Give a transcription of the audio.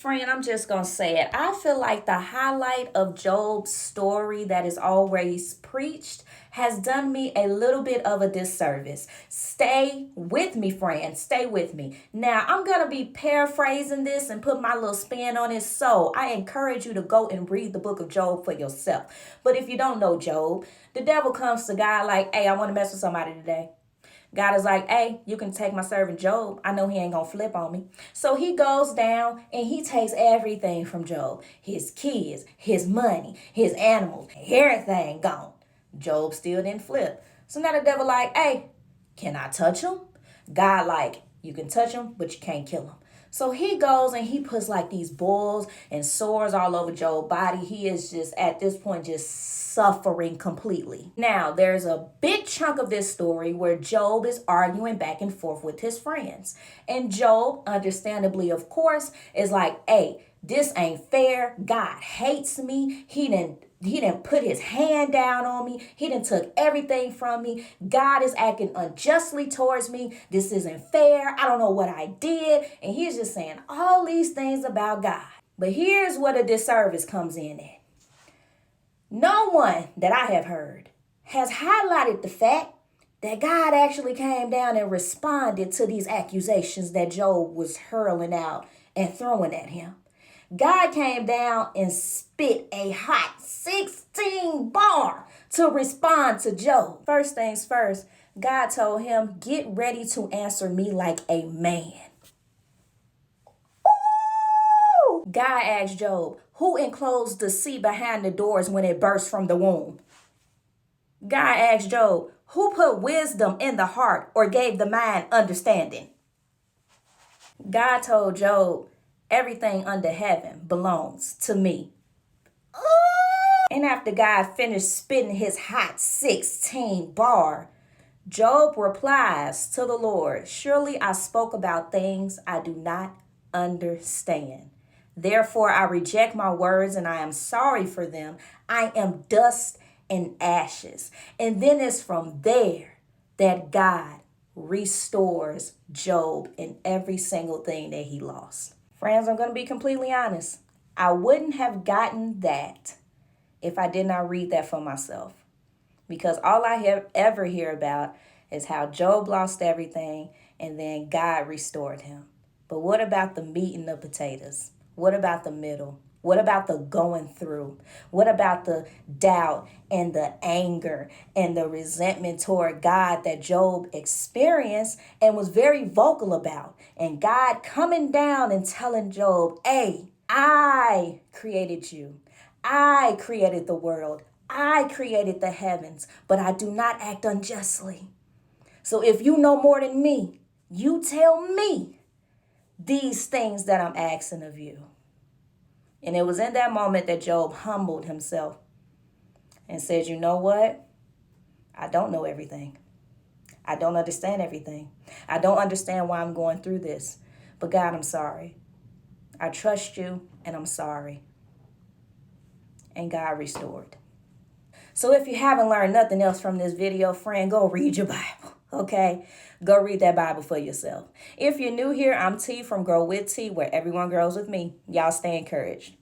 Friend, I'm just going to say it. I feel like the highlight of Job's story that is always preached has done me a little bit of a disservice. Stay with me, friend. Stay with me. Now, I'm going to be paraphrasing this and put my little spin on it. So I encourage you to go and read the book of Job for yourself. But if you don't know Job, the devil comes to God like, hey, I want to mess with somebody today. God is like, hey, you can take my servant Job. I know he ain't going to flip on me. So he goes down and he takes everything from Job. His kids, his money, his animals, everything gone. Job still didn't flip. So now the devil like, hey, can I touch him? God like, you can touch him, but you can't kill him. So he goes and he puts like these boils and sores all over Job's body. He is just at this point just suffering completely. Now, there's a big chunk of this story where Job is arguing back and forth with his friends. And Job, understandably, of course, is like, hey, this ain't fair. God hates me. He didn't put his hand down on me. He didn't took everything from me. God is acting unjustly towards me. This isn't fair. I don't know what I did. And he's just saying all these things about God. But here's what a disservice comes in at. No one that I have heard has highlighted the fact that God actually came down and responded to these accusations that Job was hurling out and throwing at him. God came down and spit a hot 16 bar to respond to Job. First things first, God told him, get ready to answer me like a man. Ooh! God asked Job, who enclosed the sea behind the doors when it burst from the womb? God asked Job, who put wisdom in the heart or gave the mind understanding? God told Job, everything under heaven belongs to me. And after God finished spitting his hot 16 bar, Job replies to the Lord, surely I spoke about things I do not understand. Therefore, I reject my words and I am sorry for them. I am dust and ashes. And then it's from there that God restores Job in every single thing that he lost. Friends, I'm going to be completely honest. I wouldn't have gotten that if I did not read that for myself. Because all I ever hear about is how Job lost everything and then God restored him. But what about the meat and the potatoes? What about the middle? What about the going through? What about the doubt and the anger and the resentment toward God that Job experienced and was very vocal about? And God coming down and telling Job, hey, I created you. I created the world. I created the heavens, but I do not act unjustly. So if you know more than me, you tell me these things that I'm asking of you. And it was in that moment that Job humbled himself and said, you know what? I don't know everything. I don't understand everything. I don't understand why I'm going through this. But God, I'm sorry. I trust you and I'm sorry. And God restored. So if you haven't learned nothing else from this video, friend, go read your Bible, okay? Go read that Bible for yourself. If you're new here, I'm T from Grow With T, where everyone grows with me. Y'all stay encouraged.